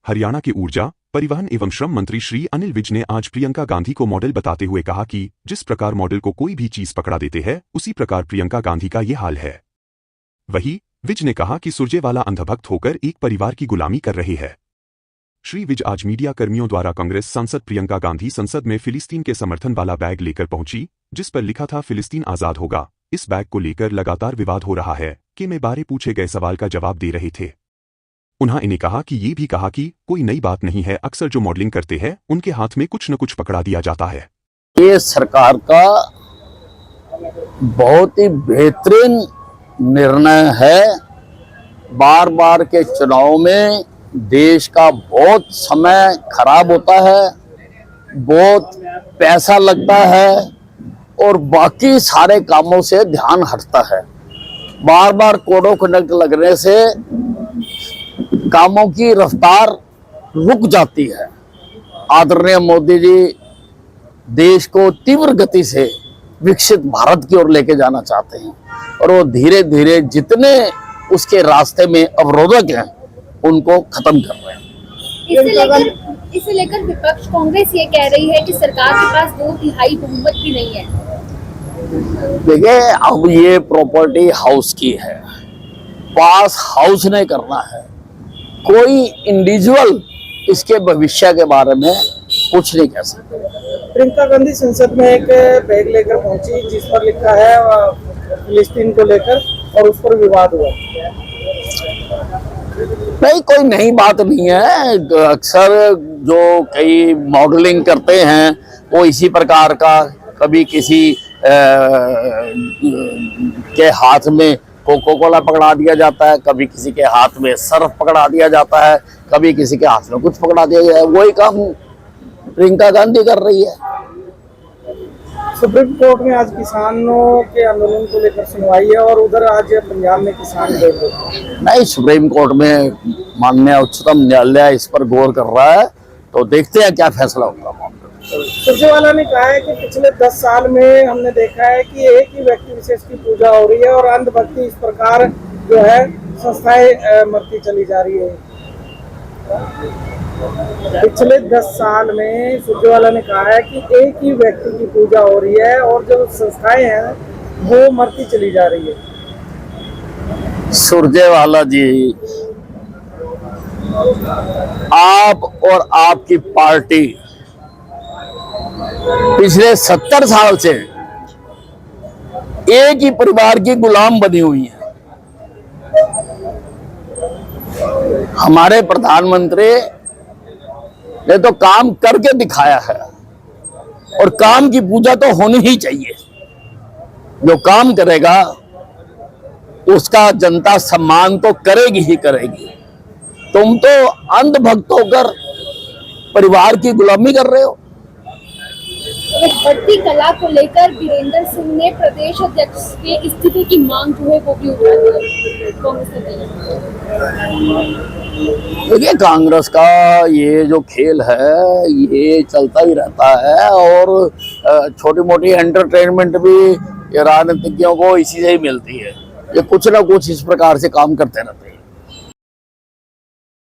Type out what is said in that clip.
हरियाणा के ऊर्जा, परिवहन एवं श्रम मंत्री श्री अनिल विज ने आज प्रियंका गांधी को मॉडल बताते हुए कहा कि जिस प्रकार मॉडल को कोई भी चीज पकड़ा देते हैं, उसी प्रकार प्रियंका गांधी का ये हाल है। वहीं विज ने कहा कि सुरजेवाला अंधभक्त होकर एक परिवार की गुलामी कर रहे हैं। श्री विज आज मीडिया कर्मियों द्वारा कांग्रेस सांसद प्रियंका गांधी संसद में फिलिस्तीन के समर्थन वाला बैग लेकर पहुंची, जिस पर लिखा था फिलिस्तीन आजाद होगा। इस बैग को लेकर लगातार विवाद हो रहा है कि में बारे पूछे गए सवाल का जवाब दे रहे थे। उन्होंने कहा कि ये भी कहा कि कोई नई बात नहीं है, अक्सर जो मॉडलिंग करते हैं उनके हाथ में कुछ न कुछ पकड़ा दिया जाता है। ये सरकार का बहुत ही बेहतरीन निर्णय है। बार बार के चुनाव में देश का बहुत समय खराब होता है, बहुत पैसा लगता है और बाकी सारे कामों से ध्यान हटता है। बार बार कोड ऑफ कंडक्ट लगने से कामों की रफ्तार रुक जाती है। आदरणीय मोदी जी देश को तीव्र गति से विकसित भारत की ओर लेके जाना चाहते हैं और वो धीरे धीरे जितने उसके रास्ते में अवरोधक हैं उनको खत्म कर रहे हैं। इसे लेकर विपक्ष कांग्रेस ये कह रही है कि सरकार के पास 2/3 बहुमत भी नहीं है। देखिए, अब ये प्रॉपर्टी हाउस की है, पास हाउस ने करना है। कोई इंडिविजुअल इसके भविष्य के बारे में कुछ नहीं कह सकते। प्रियंका गांधी संसद में एक बैग लेकर पहुंची जिस पर लिखा है फिलिस्तीन को लेकर और उस पर विवाद हुआ। नहीं, कोई नई बात नहीं है। अक्सर जो कई मॉडलिंग करते हैं वो इसी प्रकार का, कभी किसी के हाथ में कोको कोला पकड़ा दिया जाता है, कभी किसी के हाथ में सर्फ पकड़ा दिया जाता है, कभी किसी के हाथ में कुछ पकड़ा दिया जाता है। वही काम प्रियंका गांधी कर रही है। सुप्रीम कोर्ट में आज किसानों के आंदोलन को लेकर सुनवाई है और उधर आज पंजाब में किसान नहीं, सुप्रीम कोर्ट में माननीय उच्चतम न्यायालय इस पर गौर कर रहा है, तो देखते हैं क्या फैसला होगा। सुरजेवाला ने कहा है कि पिछले 10 साल में हमने देखा है कि एक ही व्यक्ति विशेष की पूजा हो रही है और अंधभक्ति इस प्रकार जो है संस्थाएं मरती चली जा रही है। पिछले 10 साल में सुरजेवाला ने कहा है कि एक ही व्यक्ति की पूजा हो रही है और जो संस्थाएं हैं वो मरती चली जा रही है। सुरजेवाला जी, आप और आपकी पार्टी पिछले 70 साल से एक ही परिवार की गुलाम बनी हुई है। हमारे प्रधानमंत्री ने तो काम करके दिखाया है और काम की पूजा तो होनी ही चाहिए। जो काम करेगा उसका जनता सम्मान तो करेगी ही करेगी। तुम तो अंधभक्त होकर परिवार की गुलामी कर रहे हो। बढ़ती कला को लेकर वीरेंद्र सिंह ने प्रदेश अध्यक्ष के इस्तीफे की मांग जो है वो भी उठा दी कांग्रेस ने। देखिए, कांग्रेस का ये जो खेल है ये चलता ही रहता है और छोटी मोटी एंटरटेनमेंट भी राजनीतिज्ञों को इसी से ही मिलती है। ये कुछ ना कुछ इस प्रकार से काम करते रहते हैं।